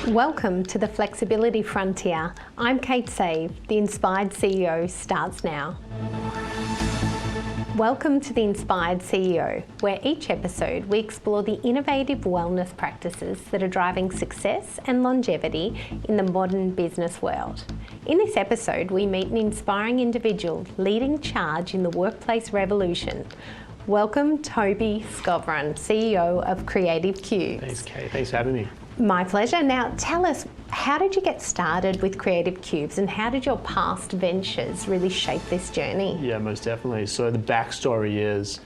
Welcome to the Flexibility Frontier. I'm Kate Save. The Inspired CEO starts now. Welcome to the Inspired CEO, where each episode we explore the innovative wellness practices that are driving success and longevity in the modern business world. In this episode, we meet an inspiring individual leading charge in the workplace revolution. Welcome, Tobi Skovron, CEO of Creative Cubes. Thanks, Kate. Thanks for having me. My pleasure. Now, tell us, how did you get started with Creative Cubes and how did your past ventures really shape this journey? Yeah, most definitely. So the backstory is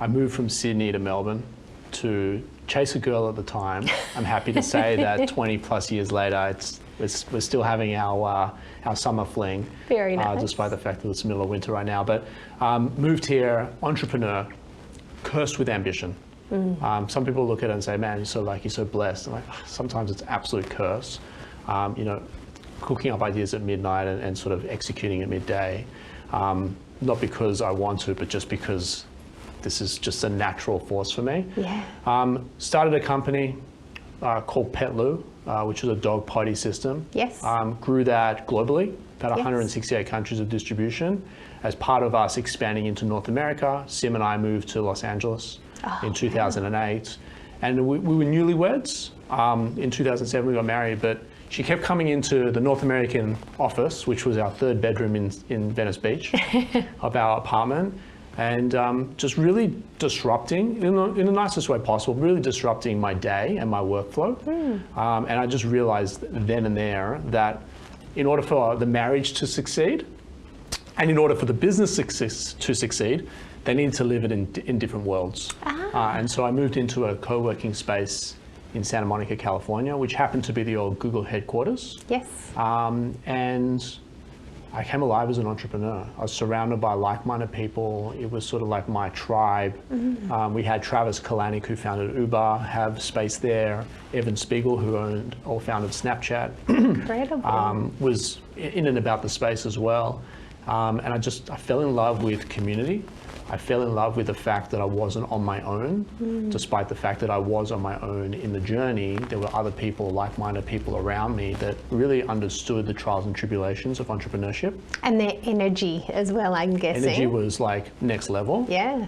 I moved from Sydney to Melbourne to chase a girl at the time. I'm happy to say that 20 plus years later, we're still having our summer fling. Very nice. Despite the fact that it's the middle of winter right now. But moved here, entrepreneur, cursed with ambition. Some people look at it and say, man, you're so blessed. I'm like, sometimes it's absolute curse. Cooking up ideas at midnight and sort of executing at midday. Not because I want to, but just because this is just a natural force for me. Yeah. Started a company called Petloo, which was a dog potty system. Yes. Grew that globally, about Yes. 168 countries of distribution. As part of us expanding into North America, Sim and I moved to Los Angeles in 2008. And we were newlyweds. In 2007 we got married, but she kept coming into the North American office, which was our third bedroom in Venice Beach, of our apartment, and just really disrupting, in the nicest way possible, really disrupting my day and my workflow. And I just realized then and there that in order for the marriage to succeed, and in order for the business to succeed, they need to live it in different worlds. And so I moved into a co-working space in Santa Monica, California, which happened to be the old Google headquarters. Yes. And I came alive as an entrepreneur. I was surrounded by like-minded people. It was sort of like my tribe. We had Travis Kalanick, who founded Uber, have space there. Evan Spiegel, who owned or founded Snapchat, Incredible. was in and about the space as well. And I fell in love with community. I fell in love with the fact that I wasn't on my own. Despite the fact that I was on my own in the journey, there were other people, like-minded people around me that really understood the trials and tribulations of entrepreneurship. And their energy as well, I'm guessing. Energy was like next level. Yeah.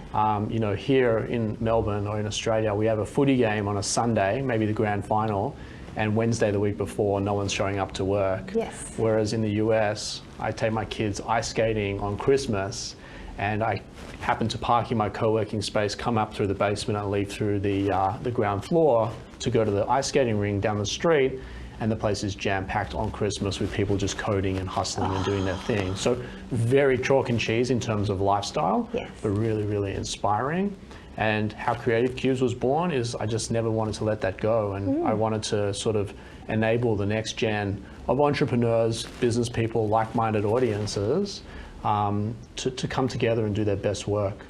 Here in Melbourne or in Australia, we have a footy game on a Sunday, maybe the grand final, and Wednesday the week before, no one's showing up to work. Yes. Whereas in the US, I take my kids ice skating on Christmas, and I happen to park in my co-working space, come up through the basement and leave through the ground floor to go to the ice skating ring down the street, and the place is jam-packed on Christmas with people just coding and hustling and doing their thing. So very chalk and cheese in terms of lifestyle, Yes. but really, really inspiring. And how Creative Cubes was born is I just never wanted to let that go, and I wanted to sort of enable the next gen of entrepreneurs, business people, like-minded audiences to come together and do their best work.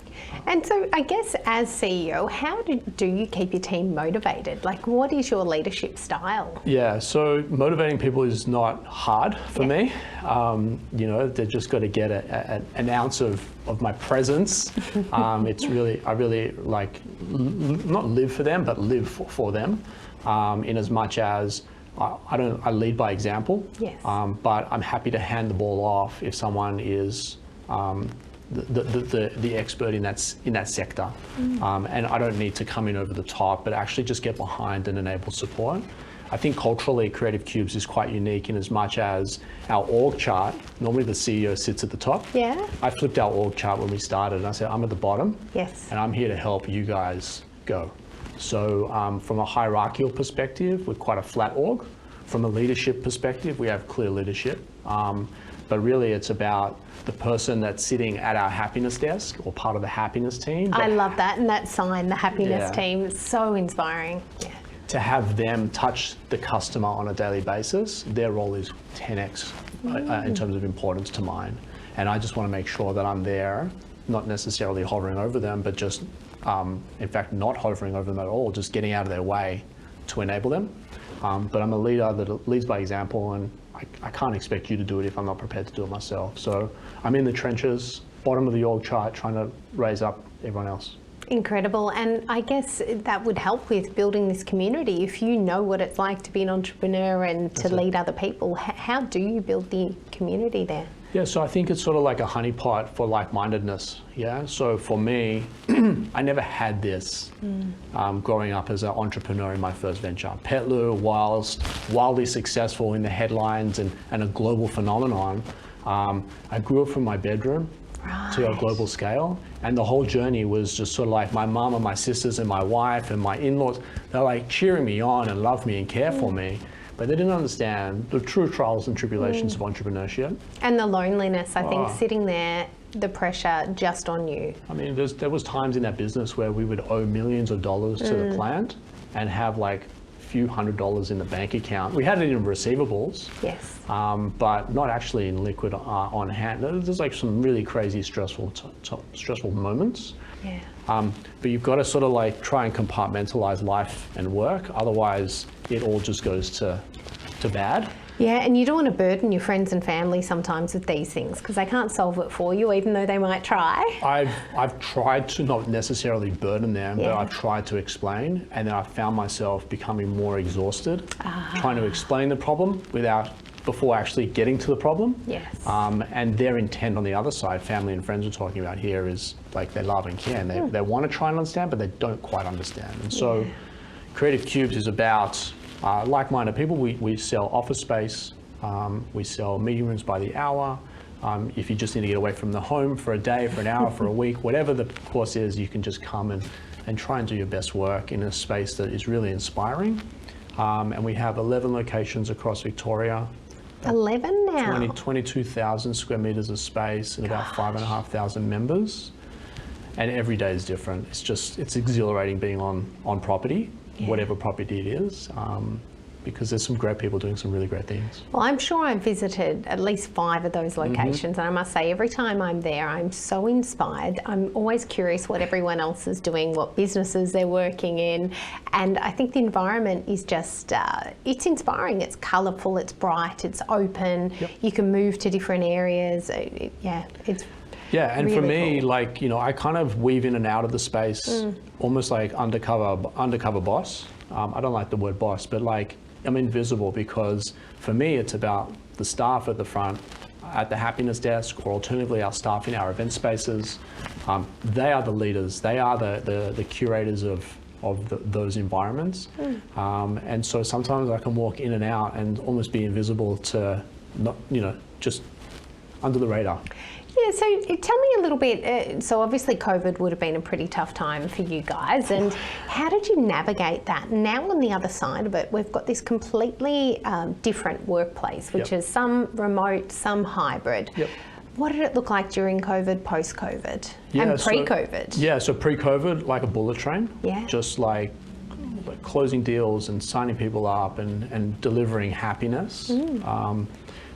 And so I guess as CEO, how do you keep your team motivated? Like, what is your leadership style? Yeah, so motivating people is not hard for me. They've just got to get an ounce of my presence. It's really, I really like, not live for them, but live for them, in as much as I lead by example. Yes. But I'm happy to hand the ball off if someone is the expert in that sector, and I don't need to come in over the top, but actually just get behind and enable support. I think culturally, Creative Cubes is quite unique in as much as our org chart. Normally, the CEO sits at the top. Yeah. I flipped our org chart when we started, and I said, I'm at the bottom. Yes. And I'm here to help you guys go. So from a hierarchical perspective, we're quite a flat org. From a leadership perspective, we have clear leadership. But really, it's about the person that's sitting at our happiness desk or part of the happiness team. I love that, and that sign, the happiness Yeah. team, is so inspiring. Yeah. To have them touch the customer on a daily basis, their role is 10x in terms of importance to mine. And I just want to make sure that I'm there, not necessarily hovering over them, but just, in fact, not hovering over them at all, just getting out of their way to enable them. But I'm a leader that leads by example, and I can't expect you to do it if I'm not prepared to do it myself. So I'm in the trenches, bottom of the org chart, trying to raise up everyone else. Incredible. And I guess that would help with building this community. If you know what it's like to be an entrepreneur and to lead other people, how do you build the community there? Yeah, so I think it's sort of like a honeypot for like-mindedness. Yeah, so for me, I never had this growing up as an entrepreneur in my first venture. Petlu, whilst wildly successful in the headlines and a global phenomenon, I grew up from my bedroom to a global scale, and the whole journey was just sort of like my mum and my sisters and my wife and my in-laws, they're like cheering me on and love me and care for me. But they didn't understand the true trials and tribulations of entrepreneurship. And the loneliness, I think, sitting there, the pressure just on you. I mean, there was times in that business where we would owe millions of dollars to the client and have like a few $100s in the bank account. We had it in receivables, yes, but not actually in liquid on hand. There's like some really crazy stressful moments. Yeah. But you've got to sort of like try and compartmentalize life and work. Otherwise, it all just goes to bad. Yeah, and you don't want to burden your friends and family sometimes with these things because they can't solve it for you, even though they might try. I've tried to not necessarily burden them, but I've tried to explain, and then I found myself becoming more exhausted trying to explain the problem before actually getting to the problem. Yes. And their intent on the other side, family and friends we're talking about here, is like they love and care, and they want to try and understand, but they don't quite understand. And so Creative Cubes is about like-minded people. We sell office space, we sell meeting rooms by the hour. If you just need to get away from the home for a day, for an hour, for a week, whatever the course is, you can just come and try and do your best work in a space that is really inspiring. And we have 11 locations across Victoria. 11 now? 22,000 square meters of space and about 5,500 members. And every day is different. It's exhilarating being on property, whatever property it is, because there's some great people doing some really great things. Well, I'm sure I've visited at least 5 of those locations, and I must say every time I'm there, I'm so inspired. I'm always curious what everyone else is doing, what businesses they're working in, and I think the environment is just, it's inspiring. It's colourful, it's bright, it's open, you can move to different areas. It's Yeah, and really for me, cool. like, I kind of weave in and out of the space, almost like undercover boss. I don't like the word boss, but like I'm invisible because for me, it's about the staff at the front, at the happiness desk, or alternatively our staff in our event spaces. They are the leaders. They are the curators of those environments. And so sometimes I can walk in and out and almost be invisible to, not, just under the radar. Yeah, so tell me a little bit, so obviously COVID would have been a pretty tough time for you guys, and how did you navigate that? Now on the other side of it, we've got this completely different workplace, which is some remote, some hybrid. What did it look like during COVID, post-COVID, and pre-COVID? So pre-COVID, like a bullet train, just like closing deals and signing people up and delivering happiness.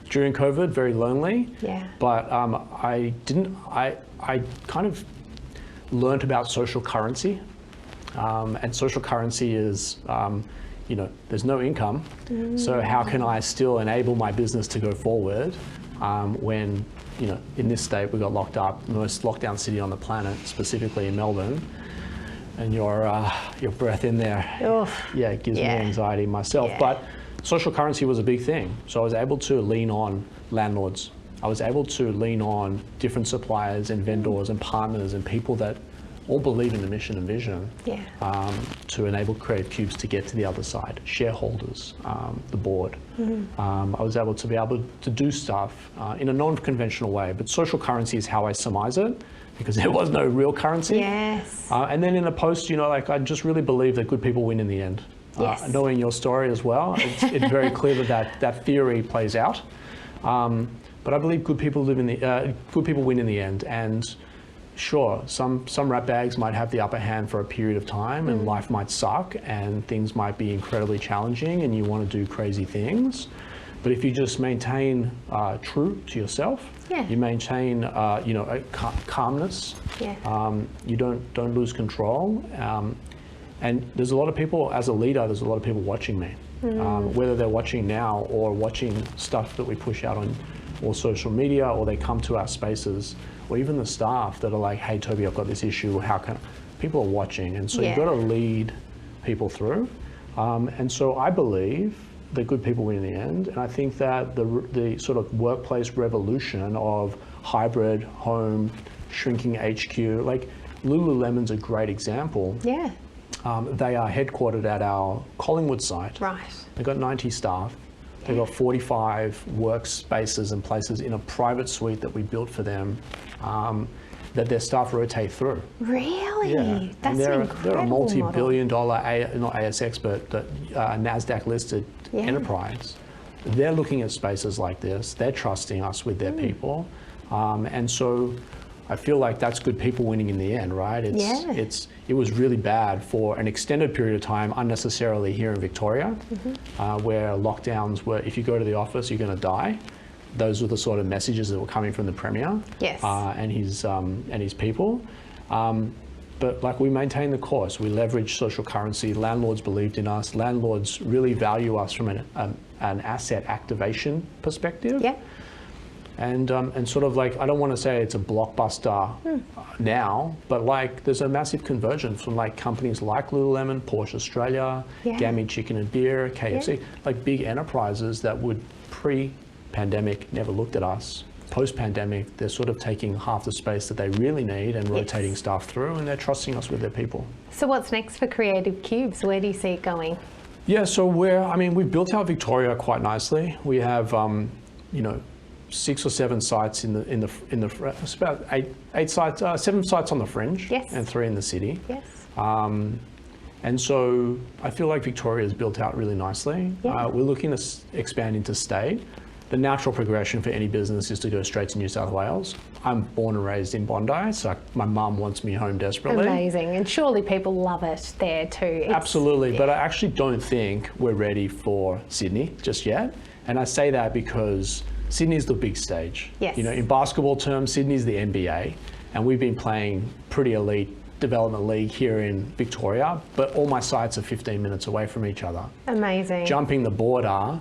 During COVID, very lonely. But I kind of learned about social currency, and social currency is, there's no income. So how can I still enable my business to go forward when, in this state we got locked up, the most locked down city on the planet, specifically in Melbourne. And your breath in there, it gives me anxiety myself. But social currency was a big thing. So I was able to lean on landlords. I was able to lean on different suppliers and vendors and partners and people that all believe in the mission and vision to enable Creative Cubes to get to the other side. Shareholders, the board. I was able to do stuff in a non-conventional way, but social currency is how I surmise it, because there was no real currency. And then in the post, I just really believe that good people win in the end. Knowing your story as well, it's very clear that theory plays out. But I believe good people win in the end. And sure, some rat bags might have the upper hand for a period of time, and life might suck, and things might be incredibly challenging, and you want to do crazy things. But if you just maintain true to yourself, you maintain a calmness. You don't lose control. And there's a lot of people, as a leader, there's a lot of people watching me, whether they're watching now or watching stuff that we push out on or social media, or they come to our spaces, or even the staff that are like, hey, Toby, I've got this issue. People are watching, and so Yeah. you've got to lead people through. And so I believe that good people win in the end, and I think that the sort of workplace revolution of hybrid, home, shrinking HQ, like Lululemon's a great example. Yeah. They are headquartered at our Collingwood site. Right. They've got 90 staff. They've got 45 workspaces and places in a private suite that we built for them, that their staff rotate through. Really? Yeah. That's and an incredible they're a multi-billion model. dollar, not ASX, but NASDAQ listed enterprise. They're looking at spaces like this. They're trusting us with their people. And so I feel like that's good people winning in the end, right? It was really bad for an extended period of time, unnecessarily here in Victoria, where lockdowns were, if you go to the office, you're going to die. Those were the sort of messages that were coming from the Premier and his people. But like, we maintained the course. We leveraged social currency. Landlords believed in us. Landlords really value us from an asset activation perspective. Yeah. And sort of like, I don't want to say it's a blockbuster now, but like there's a massive convergence from like companies like Lululemon, Porsche Australia, Gammy Chicken and Beer, KFC, like big enterprises that would pre-pandemic never looked at us. Post-pandemic, they're sort of taking half the space that they really need and rotating staff through, and they're trusting us with their people. So what's next for Creative Cubes? Where do you see it going? Yeah, so we've built out Victoria quite nicely. We have, 6 or 7 sites it's about 8 sites, 7 sites on the fringe, and 3 in the city. Yes. And so I feel like Victoria is built out really nicely. Yeah. We're looking to expand into state. The natural progression for any business is to go straight to New South Wales. I'm born and raised in Bondi, so my mum wants me home desperately. Amazing, and surely people love it there too. Absolutely, but I actually don't think we're ready for Sydney just yet. And I say that because Sydney's the big stage. Yes. In basketball terms, Sydney's the NBA, and we've been playing pretty elite development league here in Victoria, but all my sites are 15 minutes away from each other. Amazing. Jumping the border,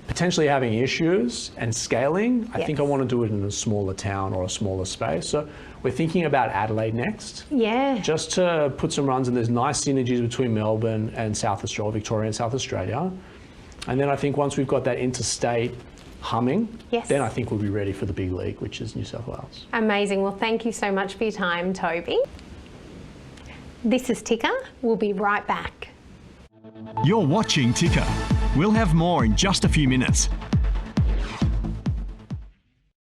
potentially having issues and scaling, I think I want to do it in a smaller town or a smaller space. So we're thinking about Adelaide next. Yeah. Just to put some runs, and there's nice synergies between Melbourne and South Australia, Victoria and South Australia. And then I think once we've got that interstate humming, then I think we'll be ready for the big league, which is New South Wales. Amazing. Well, thank you so much for your time, Toby. This is Ticker. We'll be right back. You're watching Ticker. We'll have more in just a few minutes.